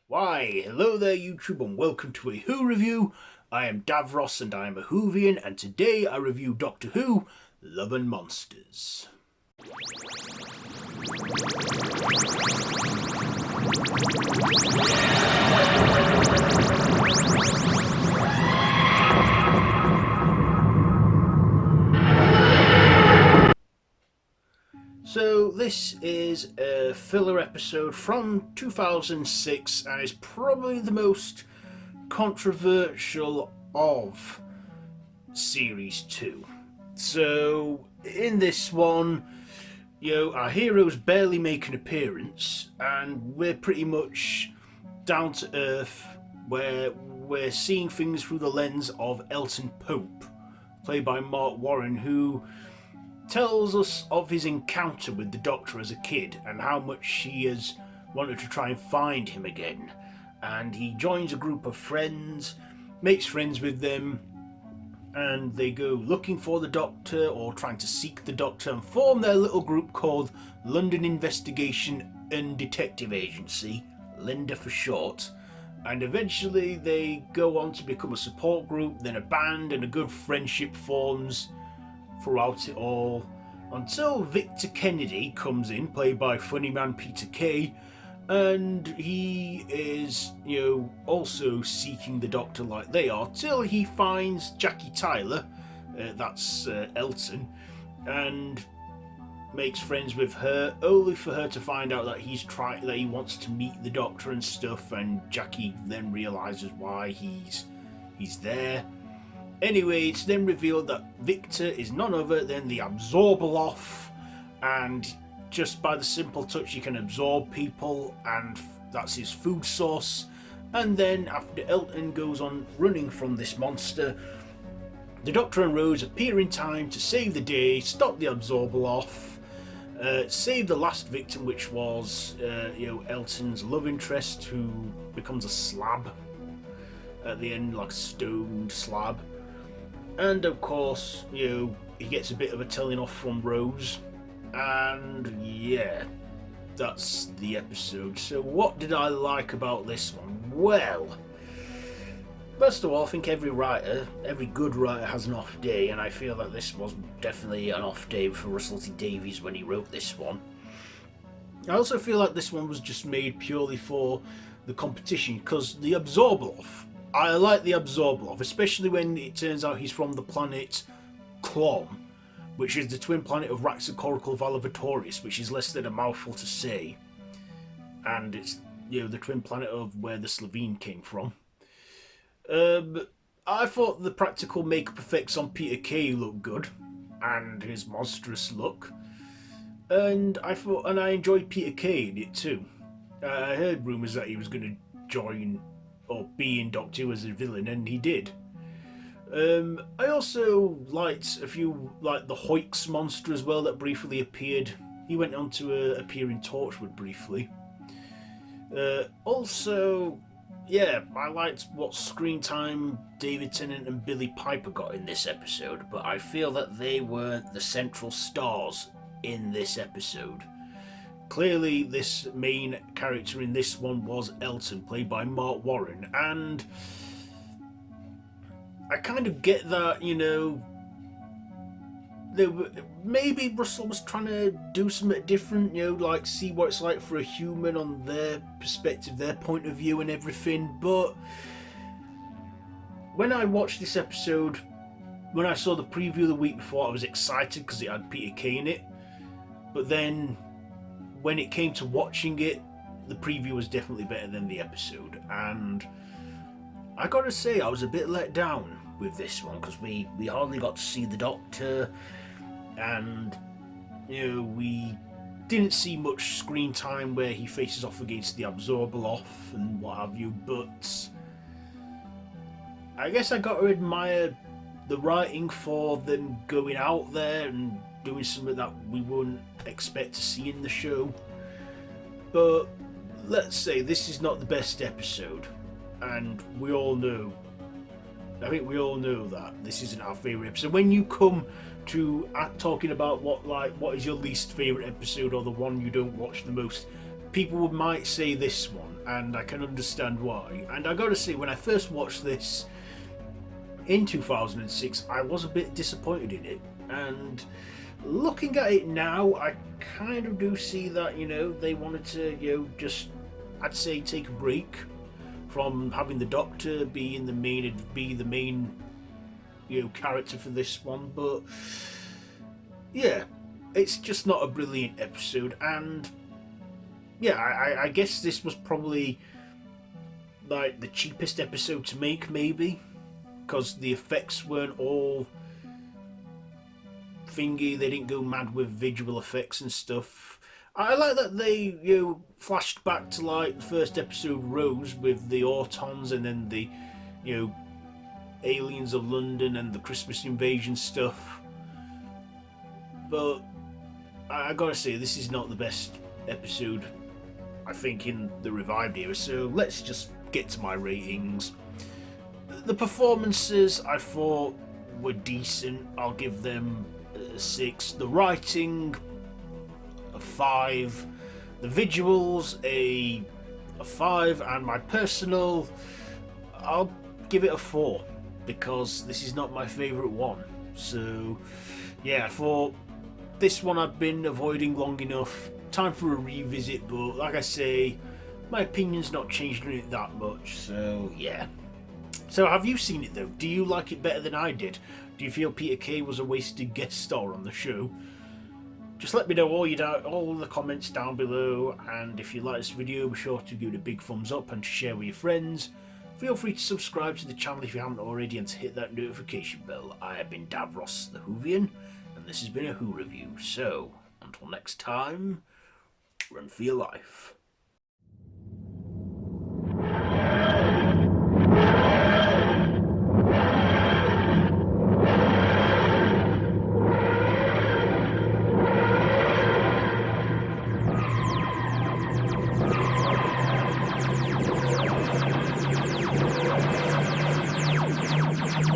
Why, hello there YouTube and welcome to a Who review. I am Davros and I am a Whovian, and today I review Doctor Who, Love and Monsters. So this is a filler episode from 2006 and is probably the most controversial of Series 2. So in this one, our heroes barely make an appearance and we're pretty much down to earth where we're seeing things through the lens of Elton Pope, played by Mark Warren, who tells us of his encounter with the Doctor as a kid and how much he has wanted to try and find him again. And he joins a group of friends, makes friends with them, and they go looking for the Doctor or trying to seek the Doctor and form their little group called London Investigation and Detective Agency, Linda for short. And eventually they go on to become a support group, then a band, and a good friendship forms throughout it all, until Victor Kennedy comes in, played by funny man Peter Kay, and he is, also seeking the Doctor like they are, till he finds Jackie Tyler, that's Elton, and makes friends with her, only for her to find out that that he wants to meet the Doctor and stuff, and Jackie then realises why he's there. Anyway, it's then revealed that Victor is none other than the Absorbaloff, and just by the simple touch he can absorb people, and that's his food source. And then after Elton goes on running from this monster, the Doctor and Rose appear in time to save the day, stop the Absorbaloff, save the last victim, which was Elton's love interest, who becomes a slab at the end, like a stoned slab. And of course, he gets a bit of a telling off from Rose. And yeah, that's the episode. So what did I like about this one? Well, first of all, I think every good writer has an off day, and I feel that this was definitely an off day for Russell T Davies when he wrote this one. I also feel like this one was just made purely for the competition, because the Absorbaloff, I like the Absorbaloff, especially when it turns out he's from the planet Clom, which is the twin planet of Raxacorical Valvatorius, which is less than a mouthful to say. And it's, the twin planet of where the Slovene came from. I thought the practical makeup effects on Peter Kay looked good, and his monstrous look. And I enjoyed Peter Kay in it too. I heard rumours that he was going to join or be in Doctor Who as a villain, and he did. I also liked a few, like the Hoix monster as well, that briefly appeared. He went on to appear in Torchwood briefly. Also, I liked what screen time David Tennant and Billie Piper got in this episode, but I feel that they weren't the central stars in this episode. Clearly, this main character in this one was Elton, played by Mark Warren, and I kind of get that, maybe Russell was trying to do something different, like see what it's like for a human on their perspective, their point of view and everything, but when I watched this episode, when I saw the preview the week before, I was excited because it had Peter Kay in it, but then when it came to watching it, the preview was definitely better than the episode, and I gotta say I was a bit let down with this one because we hardly got to see the Doctor, and we didn't see much screen time where he faces off against the Absorbaloff and what have you, but I guess I got to admire the writing for them going out there and doing something that we wouldn't expect to see in the show. But let's say this is not the best episode, and we all know, I think we all know that this isn't our favourite episode. When you come to talking about what is your least favourite episode or the one you don't watch the most, people might say this one, and I can understand why. And I gotta say, when I first watched this in 2006, I was a bit disappointed in it. And looking at it now, I kind of do see that, they wanted to, just, I'd say, take a break from having the Doctor be the main, character for this one. But yeah, it's just not a brilliant episode. And yeah, I guess this was probably like the cheapest episode to make, maybe, because the effects weren't all thingy. They didn't go mad with visual effects and stuff. I like that they flashed back to like the first episode Rose with the Autons, and then the aliens of London and the Christmas invasion stuff. But I gotta say, this is not the best episode, I think, in the revived era. So let's just get to my ratings. The performances I thought were decent. I'll give them a 6. The writing, a 5. The visuals, a 5. And my personal, I'll give it a 4, because this is not my favourite one. So yeah, I thought this one I've been avoiding long enough. Time for a revisit, but like I say, my opinion's not changed on it that much. So yeah. So have you seen it though? Do you like it better than I did? Do you feel Peter Kay was a wasted guest star on the show? Just let me know all the comments down below, and if you like this video, be sure to give it a big thumbs up and to share with your friends. Feel free to subscribe to the channel if you haven't already, and to hit that notification bell. I have been Davros the Whovian, and this has been a Who Review. So, until next time, run for your life.